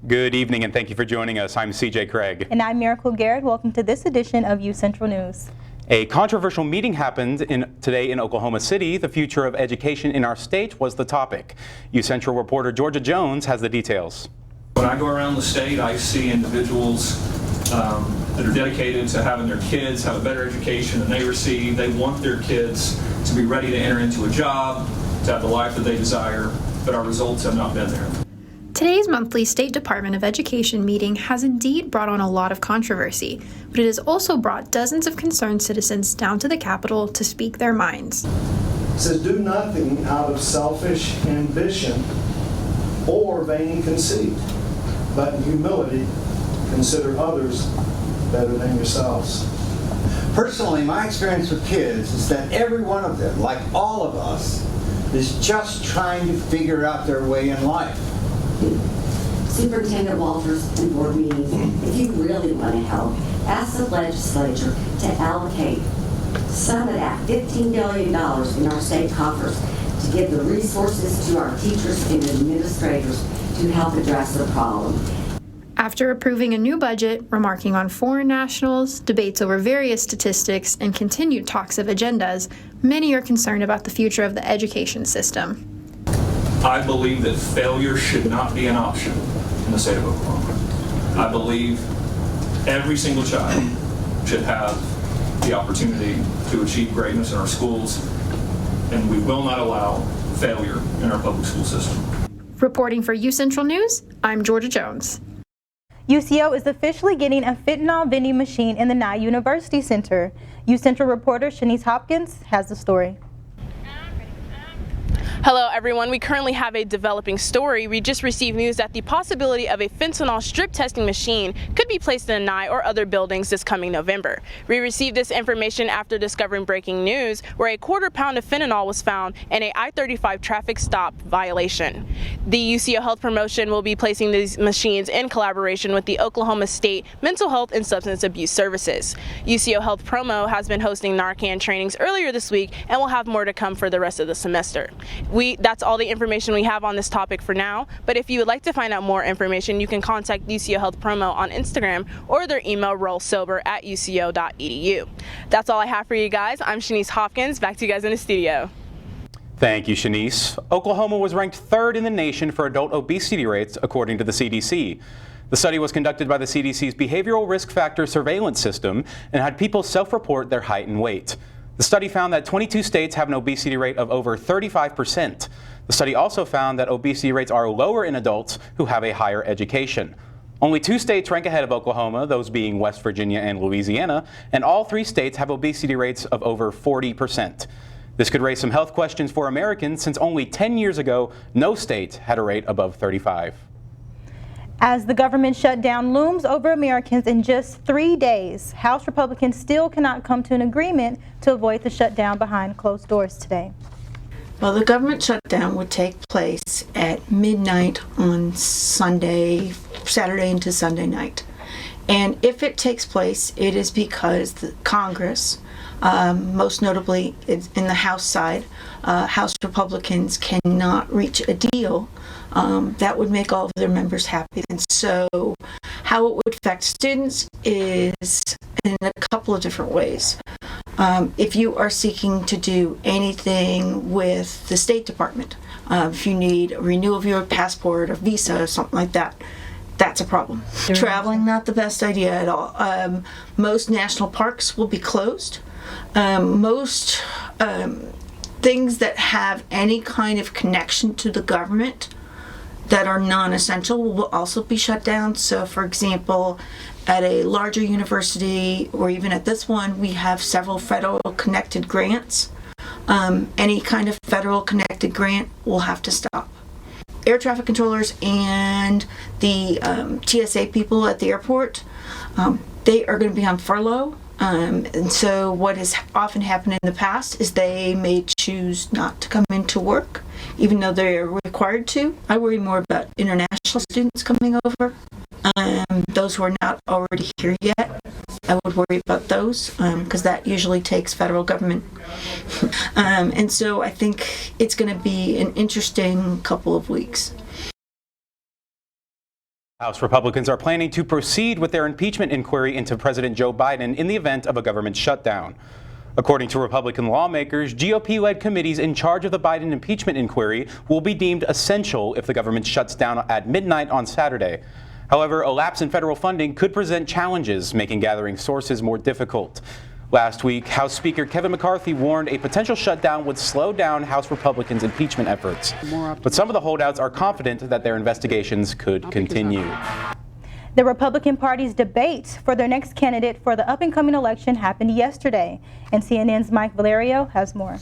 Good evening and thank you for joining us. I'm CJ Craig. And I'm Miracle Garrett. Welcome to this edition of UCentral News. A controversial meeting happened today in Oklahoma City. The future of education in our state was the topic. UCentral reporter Georgia Jones has the details. When I go around the state, I see individuals that are dedicated to having their kids have a better education than they receive. They want their kids to be ready to enter into a job, to have the life that they desire, but our results have not been there. Today's monthly State Department of Education meeting has indeed brought on a lot of controversy, but it has also brought dozens of concerned citizens down to the Capitol to speak their minds. It says, do nothing out of selfish ambition or vain conceit, but in humility consider others better than yourselves. Personally, my experience with kids is that every one of them, like all of us, is just trying to figure out their way in life. Superintendent Walters in board meetings, if you really want to help, ask the legislature to allocate some of that $15 billion in our state coffers to give the resources to our teachers and administrators to help address the problem. After approving a new budget, remarking on foreign nationals, debates over various statistics, and continued talks of agendas, many are concerned about the future of the education system. I believe that failure should not be an option in the state of Oklahoma. I believe every single child should have the opportunity to achieve greatness in our schools, and we will not allow failure in our public school system. Reporting for UCentral News, I'm Georgia Jones. UCO is officially getting a fentanyl vending machine in the Nye University Center. UCentral reporter Shanice Hopkins has the story. Hello everyone, we currently have a developing story. We just received news that the possibility of a fentanyl strip testing machine could be placed in Nye or other buildings this coming November. We received this information after discovering breaking news where a quarter pound of fentanyl was found in a I-35 traffic stop violation. The UCO Health Promotion will be placing these machines in collaboration with the Oklahoma State Mental Health and Substance Abuse Services. UCO Health Promo has been hosting Narcan trainings earlier this week and will have more to come for the rest of the semester. That's all the information we have on this topic for now, but if you would like to find out more information, you can contact UCO Health Promo on Instagram or their email rollsober@uco.edu. That's all I have for you guys. I'm Shanice Hopkins. Back to you guys in the studio. Thank you, Shanice. Oklahoma was ranked third in the nation for adult obesity rates, according to the CDC. The study was conducted by the CDC's Behavioral Risk Factor Surveillance System and had people self-report their height and weight. The study found that 22 states have an obesity rate of over 35%. The study also found that obesity rates are lower in adults who have a higher education. Only 2 states rank ahead of Oklahoma, those being West Virginia and Louisiana, and all 3 states have obesity rates of over 40%. This could raise some health questions for Americans since only 10 years ago, no state had a rate above 35. As the government shutdown looms over Americans in just 3 days, House Republicans still cannot come to an agreement to avoid the shutdown behind closed doors today. Well, the government shutdown would take place at midnight on Saturday into Sunday night. And if it takes place, it is because the Congress, most notably in the House side, House Republicans cannot reach a deal that would make all of their members happy. And so how it would affect students is in a couple of different ways. If you are seeking to do anything with the State Department, if you need a renewal of your passport or visa or something like that, that's a problem. Traveling, not the best idea at all. Most national parks will be closed. Most things that have any kind of connection to the government that are non-essential will also be shut down. So for example, at a larger university, or even at this one, we have several federal connected grants. Any kind of federal connected grant will have to stop. Air traffic controllers and the TSA people at the airport, they are going to be on furlough. And so what has often happened in the past is they may choose not to come into work, even though they're required to. I worry more about international students coming over. Those who are not already here yet, I would worry about those because that usually takes federal government. And so I think it's going to be an interesting couple of weeks. House Republicans are planning to proceed with their impeachment inquiry into President Joe Biden in the event of a government shutdown. According to Republican lawmakers, GOP-led committees in charge of the Biden impeachment inquiry will be deemed essential if the government shuts down at midnight on Saturday. However, a lapse in federal funding could present challenges, making gathering sources more difficult. Last week, House Speaker Kevin McCarthy warned a potential shutdown would slow down House Republicans' impeachment efforts. But some of the holdouts are confident that their investigations could continue. The Republican Party's debate for their next candidate for the up-and-coming election happened yesterday, and CNN's Mike Valerio has more.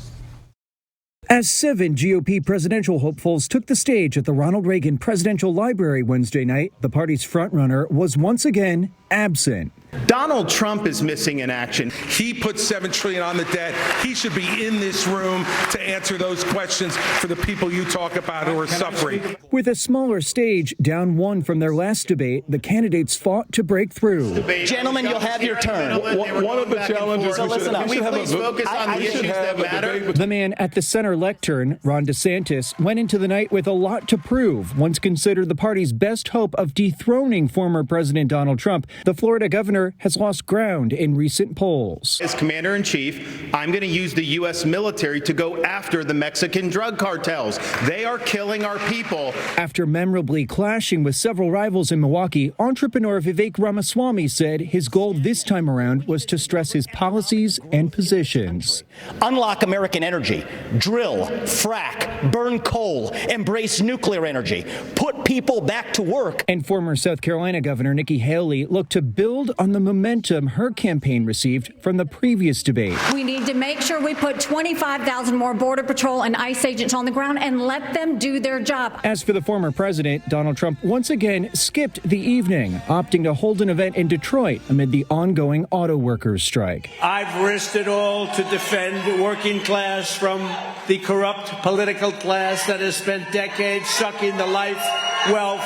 As 7 GOP presidential hopefuls took the stage at the Ronald Reagan Presidential Library Wednesday night, the party's frontrunner was once again absent. Donald Trump is missing in action. He put $7 trillion on the debt. He should be in this room to answer those questions for the people you talk about who are suffering. With a smaller stage, down one from their last debate, the candidates fought to break through. Gentlemen, you'll have your turn. One of the challenges So listen up. we please focus on the issues that matter. The man at the center lectern, Ron DeSantis, went into the night with a lot to prove. Once considered the party's best hope of dethroning former President Donald Trump, the Florida governor has lost ground in recent polls. As commander-in-chief, I'm going to use the U.S. military to go after the Mexican drug cartels. They are killing our people. After memorably clashing with several rivals in Milwaukee, entrepreneur Vivek Ramaswamy said his goal this time around was to stress his policies and positions. Unlock American energy. Drill, frack, burn coal, embrace nuclear energy. Put people back to work. And former South Carolina Governor Nikki Haley looked to build on the momentum her campaign received from the previous debate. We need to make sure we put 25,000 more Border Patrol and ICE agents on the ground and let them do their job. As for the former president, Donald Trump once again skipped the evening, opting to hold an event in Detroit amid the ongoing auto workers strike. I've risked it all to defend the working class from the corrupt political class that has spent decades sucking the life, wealth,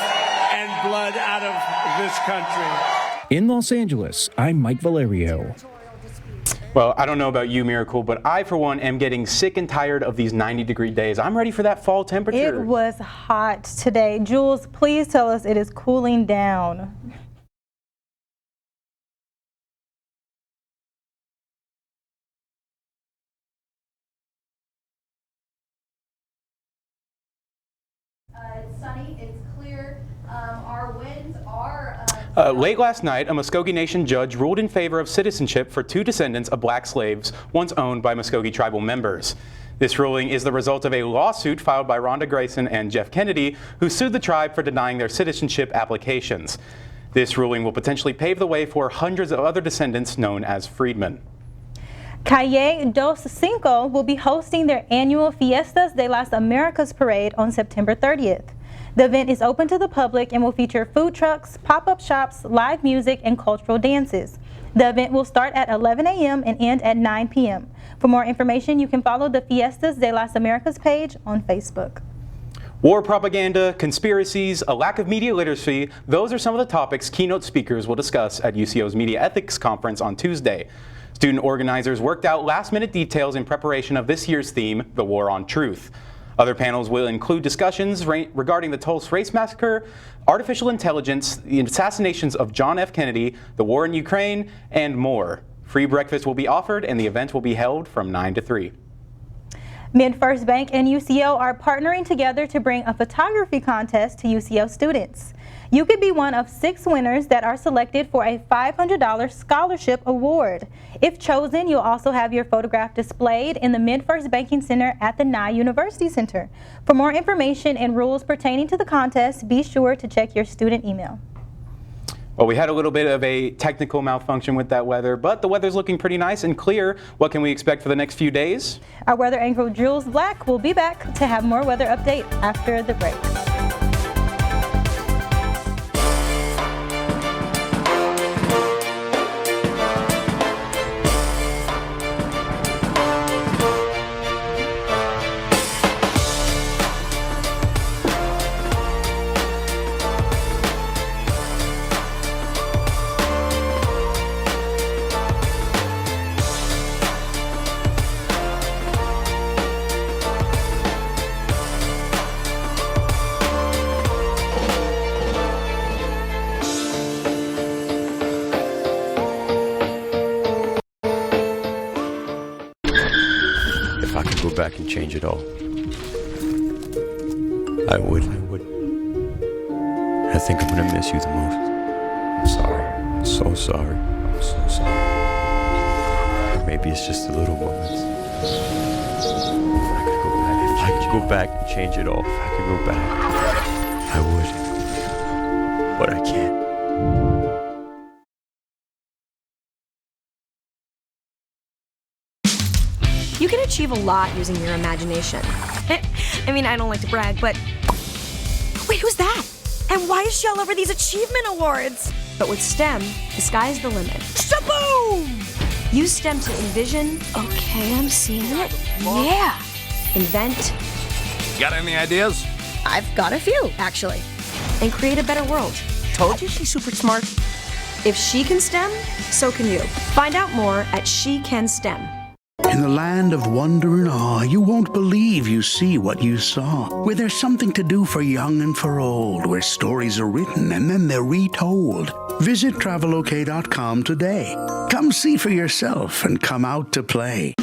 and blood out of this country. In Los Angeles, I'm Mike Valerio. Well, I don't know about you, Miracle, but I, for one, am getting sick and tired of these 90-degree days. I'm ready for that fall temperature. It was hot today. Jules, please tell us it is cooling down. It's sunny, it's clear. Our winds are... Late last night, a Muskogee Nation judge ruled in favor of citizenship for 2 descendants of black slaves once owned by Muskogee tribal members. This ruling is the result of a lawsuit filed by Rhonda Grayson and Jeff Kennedy, who sued the tribe for denying their citizenship applications. This ruling will potentially pave the way for hundreds of other descendants known as freedmen. Calle dos Cinco will be hosting their annual Fiestas de las Americas parade on September 30th. The event is open to the public and will feature food trucks, pop-up shops, live music, and cultural dances. The event will start at 11 a.m. and end at 9 p.m. For more information, you can follow the Fiestas de las Americas page on Facebook. War propaganda, conspiracies, a lack of media literacy, those are some of the topics keynote speakers will discuss at UCO's Media Ethics Conference on Tuesday. Student organizers worked out last-minute details in preparation of this year's theme, The War on Truth. Other panels will include discussions regarding the Tulsa Race Massacre, artificial intelligence, the assassinations of John F. Kennedy, the war in Ukraine, and more. Free breakfast will be offered, and the event will be held from 9 to 3. MidFirst Bank and UCO are partnering together to bring a photography contest to UCO students. You could be one of 6 winners that are selected for a $500 scholarship award. If chosen, you'll also have your photograph displayed in the MidFirst Banking Center at the Nye University Center. For more information and rules pertaining to the contest, be sure to check your student email. Well, we had a little bit of a technical malfunction with that weather, but the weather's looking pretty nice and clear. What can we expect for the next few days? Our weather anchor Jules Black will be back to have more weather update after the break. I could go back and change it all, I would. I think I'm gonna miss you the most. I'm sorry. I'm so sorry. I'm so sorry. Maybe it's just the little moments. If I could go back and change it all, if I could go back, I would. But I can't. You can achieve a lot using your imagination. I mean, I don't like to brag, but... Wait, who's that? And why is she all over these achievement awards? But with STEM, the sky's the limit. Shaboom! Use STEM to envision... Okay, I'm seeing it. Yeah! Invent... Got any ideas? I've got a few, actually. And create a better world. Told you she's super smart. If she can STEM, so can you. Find out more at SheCanSTEM. In the land of wonder and awe, you won't believe you see what you saw. Where there's something to do for young and for old, where stories are written and then they're retold. Visit travelok.com today. Come see for yourself and come out to play.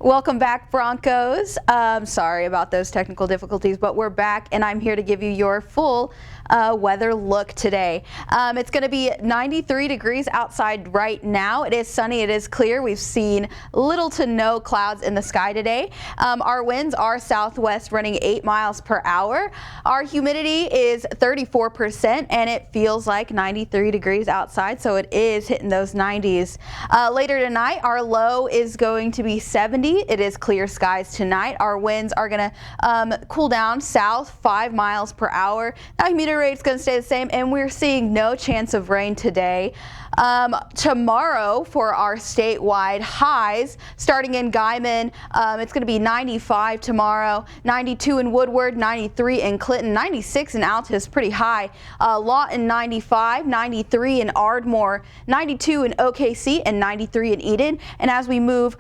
Welcome back, Broncos. Sorry about those technical difficulties, but we're back, and I'm here to give you your full weather look today. It's going to be 93 degrees outside right now. It is sunny. It is clear. We've seen little to no clouds in the sky today. Our winds are southwest, running 8 miles per hour. Our humidity is 34%, and it feels like 93 degrees outside, so it is hitting those 90s. Later tonight, our low is going to be 70. It is clear skies tonight. Our winds are going to cool down south 5 miles per hour. Now, humidity rate is going to stay the same, and we're seeing no chance of rain today. Tomorrow for our statewide highs, starting in Guyman, it's going to be 95 tomorrow, 92 in Woodward, 93 in Clinton, 96 in Altus, pretty high. Lawton 95, 93 in Ardmore, 92 in OKC, and 93 in Eden. And as we move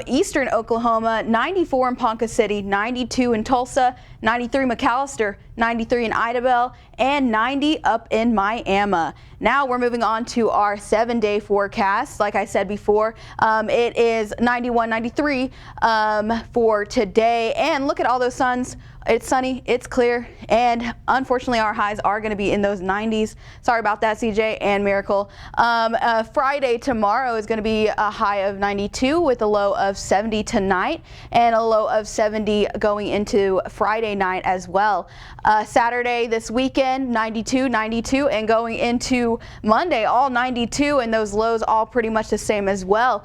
eastern Oklahoma, 94 in Ponca City, 92 in Tulsa, 93 McAllister, 93 in Idabel, and 90 up in Miami. Now we're moving on to our 7-day forecast. Like I said before, it is 91, 93 for today. And look at all those suns. It's sunny, it's clear, and unfortunately our highs are going to be in those 90s. Sorry about that, CJ and Miracle. Friday tomorrow is going to be a high of 92 with a low of 70 tonight, and a low of 70 going into Friday night as well. Saturday this weekend, 92, 92, and going into Monday, all 92, and those lows all pretty much the same as well.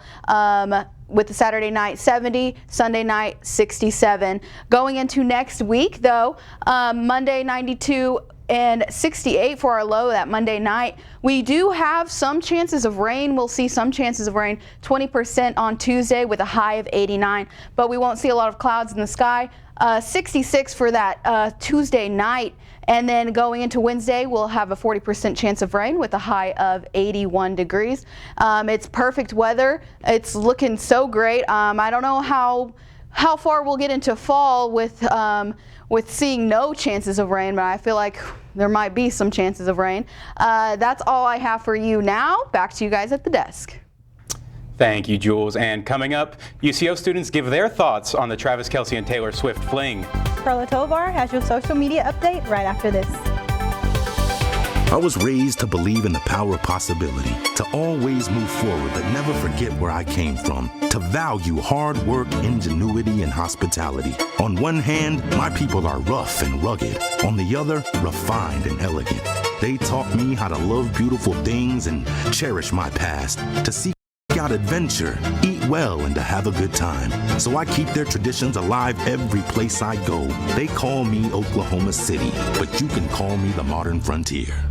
With the Saturday night 70, Sunday night 67. Going into next week though, Monday 92 and 68 for our low that Monday night. We do have some chances of rain. We'll see some chances of rain, 20% on Tuesday with a high of 89, but we won't see a lot of clouds in the sky. 66 for that Tuesday night. And then going into Wednesday, we'll have a 40% chance of rain with a high of 81 degrees. It's perfect weather. It's looking so great. I don't know how far we'll get into fall with seeing no chances of rain, but I feel like there might be some chances of rain. That's all I have for you now. Back to you guys at the desk. Thank you, Jules. And coming up, UCO students give their thoughts on the Travis Kelce and Taylor Swift fling. Carla Tovar has your social media update right after this. I was raised to believe in the power of possibility, to always move forward but never forget where I came from, to value hard work, ingenuity, and hospitality. On one hand, my people are rough and rugged. On the other, refined and elegant. They taught me how to love beautiful things and cherish my past, to seek out adventure, eat well, and to have a good time. So I keep their traditions alive every place I go. They call me Oklahoma City, but you can call me the modern frontier.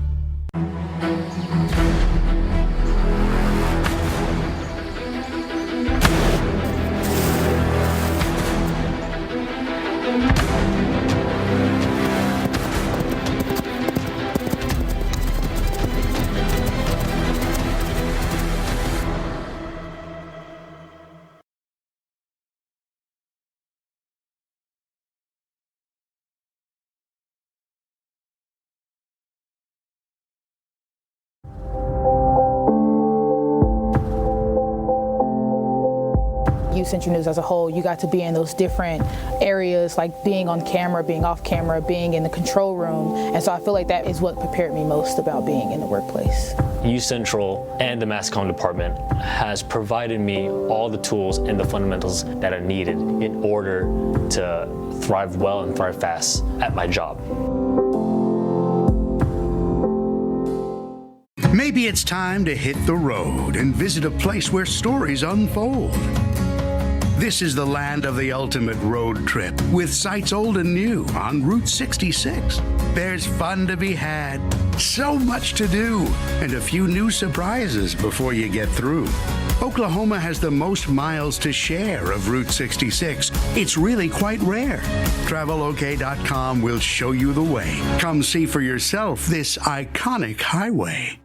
UCentral News as a whole. You got to be in those different areas, like being on camera, being off camera, being in the control room. And so I feel like that is what prepared me most about being in the workplace. UCentral and the mass comm department has provided me all the tools and the fundamentals that are needed in order to thrive well and thrive fast at my job. Maybe it's time to hit the road and visit a place where stories unfold. This is the land of the ultimate road trip, with sights old and new on Route 66. There's fun to be had, so much to do, and a few new surprises before you get through. Oklahoma has the most miles to share of Route 66. It's really quite rare. TravelOK.com will show you the way. Come see for yourself this iconic highway.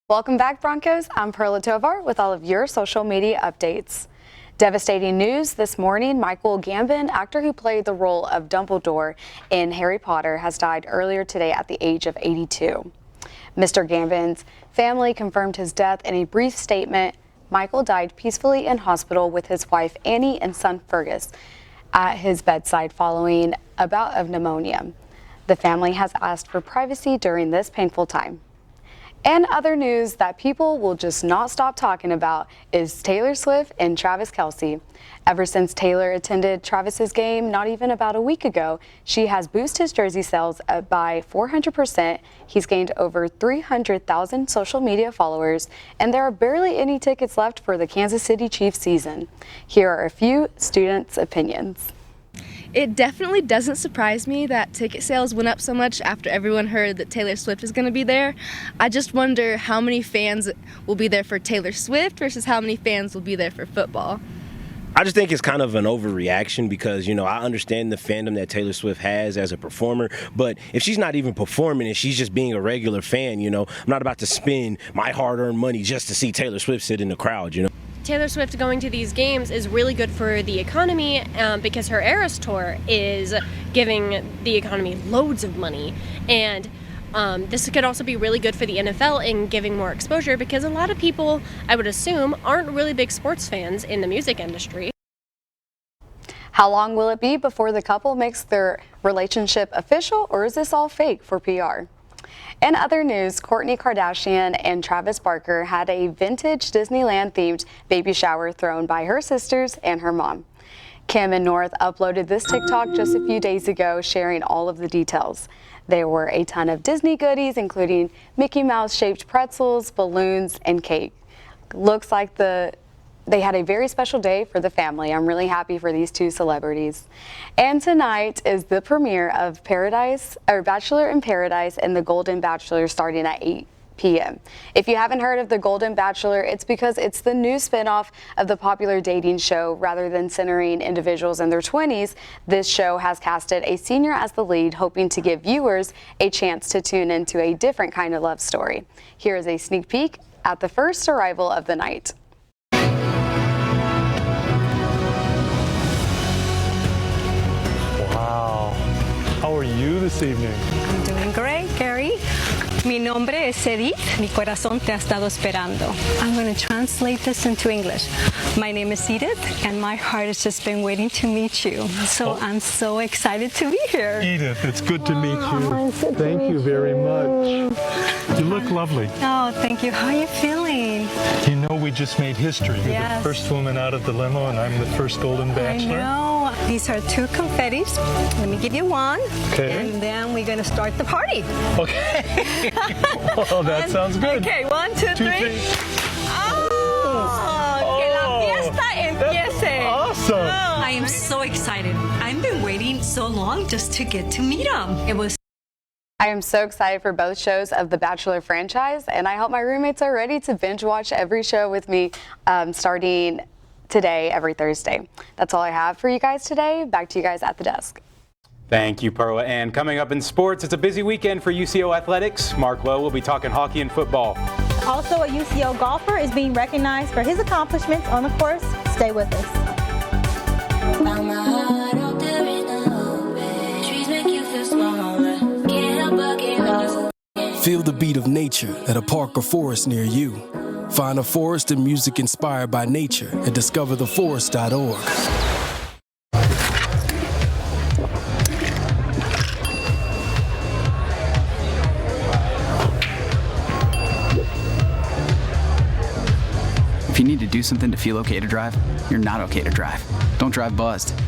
Welcome back, Broncos. I'm Perla Tovar with all of your social media updates. Devastating news this morning. Michael Gambon, actor who played the role of Dumbledore in Harry Potter, has died earlier today at the age of 82. Mr. Gambon's family confirmed his death in a brief statement. Michael died peacefully in hospital with his wife Annie and son Fergus at his bedside following a bout of pneumonia. The family has asked for privacy during this painful time. And other news that people will just not stop talking about is Taylor Swift and Travis Kelce. Ever since Taylor attended Travis's game not even about a week ago, she has boosted his jersey sales by 400%. He's gained over 300,000 social media followers, and there are barely any tickets left for the Kansas City Chiefs season. Here are a few students' opinions. It definitely doesn't surprise me that ticket sales went up so much after everyone heard that Taylor Swift is going to be there. I just wonder how many fans will be there for Taylor Swift versus how many fans will be there for football. I just think it's kind of an overreaction because, I understand the fandom that Taylor Swift has as a performer, but if she's not even performing and she's just being a regular fan, I'm not about to spend my hard-earned money just to see Taylor Swift sit in the crowd, Taylor Swift going to these games is really good for the economy because her Eras Tour is giving the economy loads of money. And this could also be really good for the NFL in giving more exposure because a lot of people, I would assume, aren't really big sports fans in the music industry. How long will it be before the couple makes their relationship official, or is this all fake for PR? In other news, Kourtney Kardashian and Travis Barker had a vintage Disneyland-themed baby shower thrown by her sisters and her mom. Kim and North uploaded this TikTok just a few days ago, sharing all of the details. There were a ton of Disney goodies, including Mickey Mouse-shaped pretzels, balloons, and cake. Looks like they had a very special day for the family. I'm really happy for these two celebrities. And tonight is the premiere of Bachelor in Paradise and The Golden Bachelor, starting at 8 p.m. If you haven't heard of The Golden Bachelor, it's because it's the new spinoff of the popular dating show. Rather than centering individuals in their 20s, this show has casted a senior as the lead, hoping to give viewers a chance to tune into a different kind of love story. Here is a sneak peek at the first arrival of the night. Wow. How are you this evening? I'm doing great, Gary. Mi nombre es Edith. Mi corazón te ha estado esperando. I'm going to translate this into English. My name is Edith, and my heart has just been waiting to meet you. So I'm so excited to be here. Edith, it's good to meet you. Thank you very much. You look lovely. Oh, thank you. How are you feeling? You know, we just made history. You're the first woman out of the limo, and I'm the first Golden Bachelor. I know. These are 2 confettis. Let me give you one. Okay. And then we're going to start the party. Okay. Well, that sounds good. Okay, 1, 2, 3. Oh, que la fiesta empiece. Awesome. Oh, I am so excited. I've been waiting so long just to get to meet him. I am so excited for both shows of the Bachelor franchise, and I hope my roommates are ready to binge watch every show with me starting today, every Thursday. That's all I have for you guys today. Back to you guys at the desk. Thank you, Perla. And coming up in sports, it's a busy weekend for UCO athletics. Mark Lowe will be talking hockey and football. Also, a UCO golfer is being recognized for his accomplishments on the course. Stay with us. Feel the beat of nature at a park or forest near you. Find a forest and music inspired by nature at discovertheforest.org. If you need to do something to feel okay to drive, you're not okay to drive. Don't drive buzzed.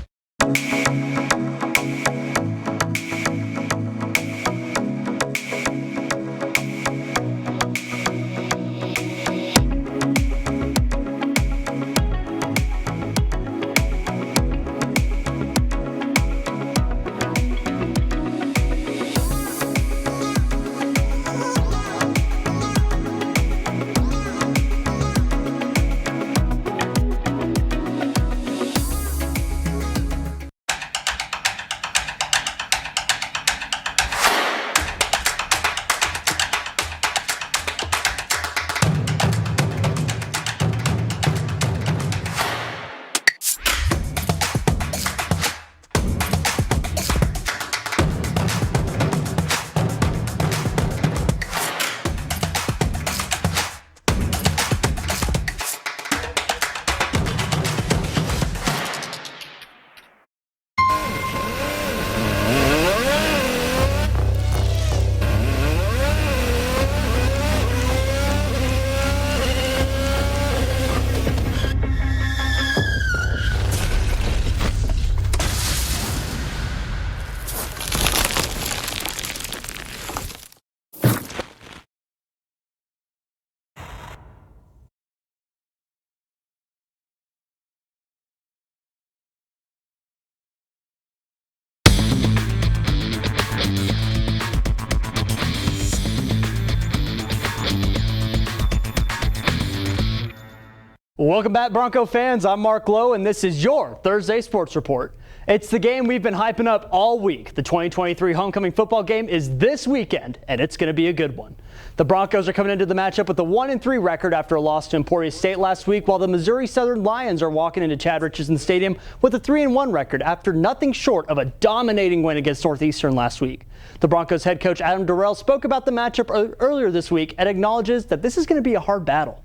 Welcome back, Bronco fans. I'm Mark Lowe, and this is your Thursday Sports Report. It's the game we've been hyping up all week. The 2023 homecoming football game is this weekend, and it's going to be a good one. The Broncos are coming into the matchup with a 1-3 record after a loss to Emporia State last week, while the Missouri Southern Lions are walking into Chad Richardson Stadium with a 3-1 record after nothing short of a dominating win against Northeastern last week. The Broncos head coach Adam Durrell spoke about the matchup earlier this week and acknowledges that this is going to be a hard battle.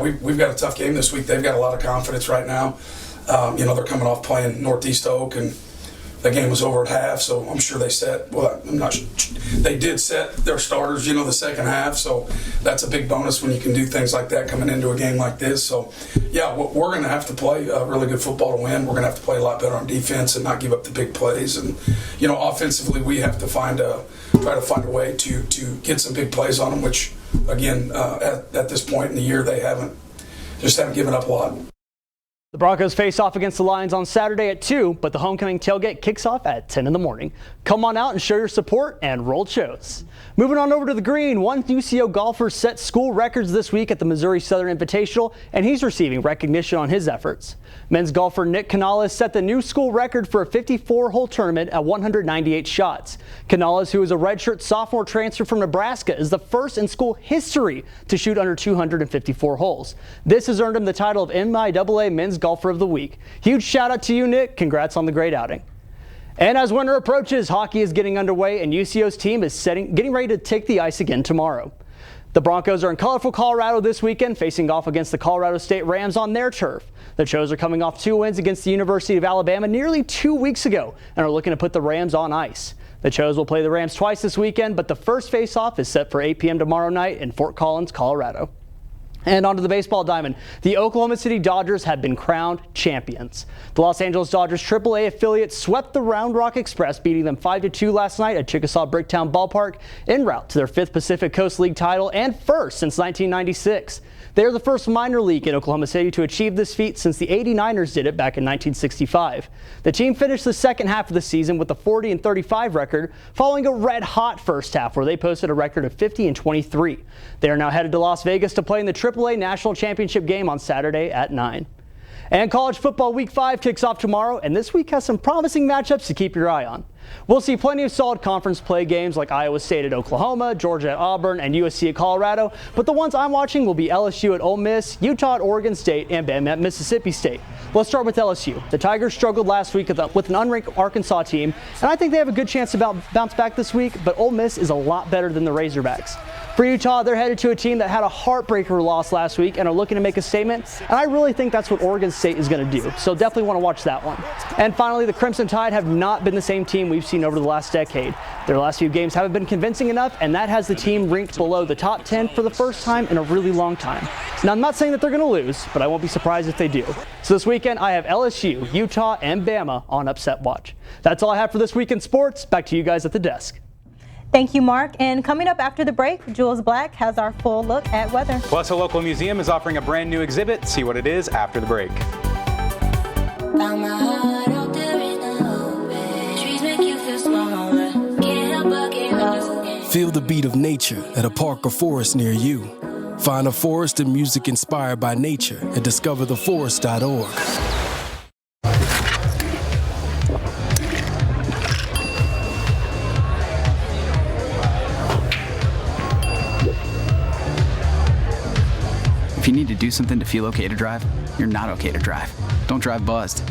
We've got a tough game this week. They've got a lot of confidence right now. They're coming off playing Northeast Oak, and the game was over at half, so I'm sure they they did set their starters, the second half, so that's a big bonus when you can do things like that coming into a game like this. So, yeah, we're going to have to play really good football to win. We're going to have to play a lot better on defense and not give up the big plays. And, offensively, we have to try to find a way to get some big plays on them, which, again, at this point in the year, they haven't given up a lot. The Broncos face off against the Lions on Saturday at 2, but the homecoming tailgate kicks off at 10 in the morning. Come on out and show your support and roll shows. Moving on over to the green, one UCO golfer set school records this week at the Missouri Southern Invitational, and he's receiving recognition on his efforts. Men's golfer Nick Canales set the new school record for a 54-hole tournament at 198 shots. Canales, who is a redshirt sophomore transfer from Nebraska, is the first in school history to shoot under 254 holes. This has earned him the title of MIAA Men's Golfer of the Week. Huge shout out to you, Nick. Congrats on the great outing. And as winter approaches, hockey is getting underway, and UCO's team is getting ready to take the ice again tomorrow. The Broncos are in colorful Colorado this weekend, facing off against the Colorado State Rams on their turf. The Chos are coming off 2 wins against the University of Alabama nearly 2 weeks ago and are looking to put the Rams on ice. The Chos will play the Rams twice this weekend, but the first face-off is set for 8 p.m. tomorrow night in Fort Collins, Colorado. And onto the baseball diamond. The Oklahoma City Dodgers have been crowned champions. The Los Angeles Dodgers AAA affiliate swept the Round Rock Express, beating them 5-2 last night at Chickasaw Bricktown Ballpark, en route to their 5th Pacific Coast League title and first since 1996. They are the first minor league in Oklahoma City to achieve this feat since the 89ers did it back in 1965. The team finished the second half of the season with a 40-35 record, following a red-hot first half where they posted a record of 50-23. They are now headed to Las Vegas to play in the AAA National Championship game on Saturday at 9. And college football week 5 kicks off tomorrow, and this week has some promising matchups to keep your eye on. We'll see plenty of solid conference play games like Iowa State at Oklahoma, Georgia at Auburn, and USC at Colorado, but the ones I'm watching will be LSU at Ole Miss, Utah at Oregon State, and Bama at Mississippi State. Let's start with LSU. The Tigers struggled last week with an unranked Arkansas team, and I think they have a good chance to bounce back this week, but Ole Miss is a lot better than the Razorbacks. For Utah, they're headed to a team that had a heartbreaker loss last week and are looking to make a statement, and I really think that's what Oregon State is going to do, so definitely want to watch that one. And finally, the Crimson Tide have not been the same team we've seen over the last decade. Their last few games haven't been convincing enough, and that has the team ranked below the top 10 for the first time in a really long time. Now, I'm not saying that they're going to lose, but I won't be surprised if they do. So this weekend, I have LSU, Utah, and Bama on Upset Watch. That's all I have for this week in sports. Back to you guys at the desk. Thank you, Mark. And coming up after the break, Jules Black has our full look at weather. Plus, a local museum is offering a brand new exhibit. See what it is after the break. Feel the beat of nature at a park or forest near you. Find a forest and music inspired by nature at discovertheforest.org. If you need to do something to feel okay to drive, you're not okay to drive. Don't drive buzzed.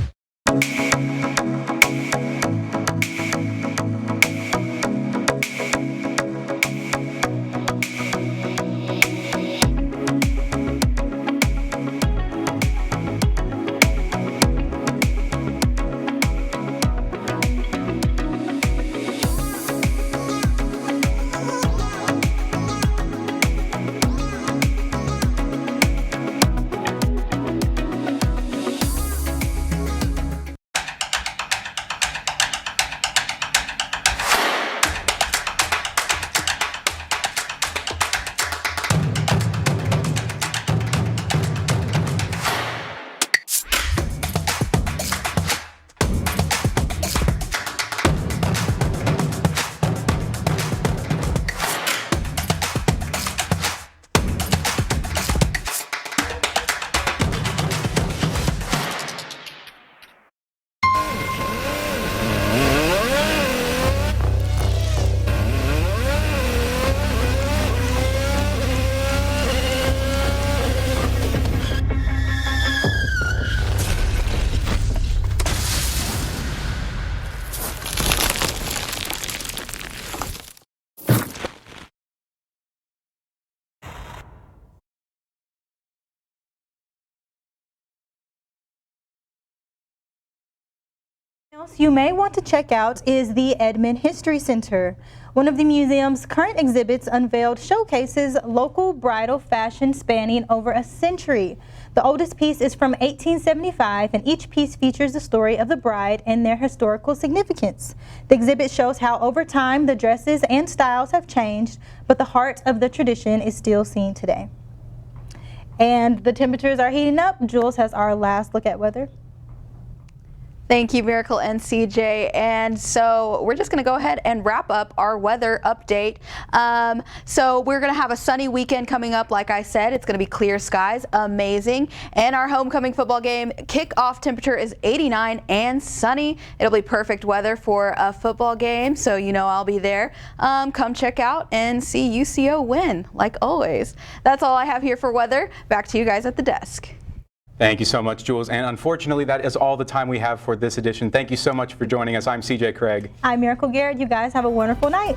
Else you may want to check out is the Edmond History Center. One of the museum's current exhibits unveiled showcases local bridal fashion spanning over a century. The oldest piece is from 1875, and each piece features the story of the bride and their historical significance. The exhibit shows how over time the dresses and styles have changed, but the heart of the tradition is still seen today. And the temperatures are heating up. Jules has our last look at weather. Thank you, Miracle and CJ. And so we're just going to go ahead and wrap up our weather update. So we're going to have a sunny weekend coming up. Like I said, it's going to be clear skies, amazing. And our homecoming football game kickoff temperature is 89 and sunny. It'll be perfect weather for a football game, so you know I'll be there. Come check out and see UCO win, like always. That's all I have here for weather. Back to you guys at the desk. Thank you so much, Jules. And unfortunately, that is all the time we have for this edition. Thank you so much for joining us. I'm CJ Craig. I'm Miracle Garrett. You guys have a wonderful night.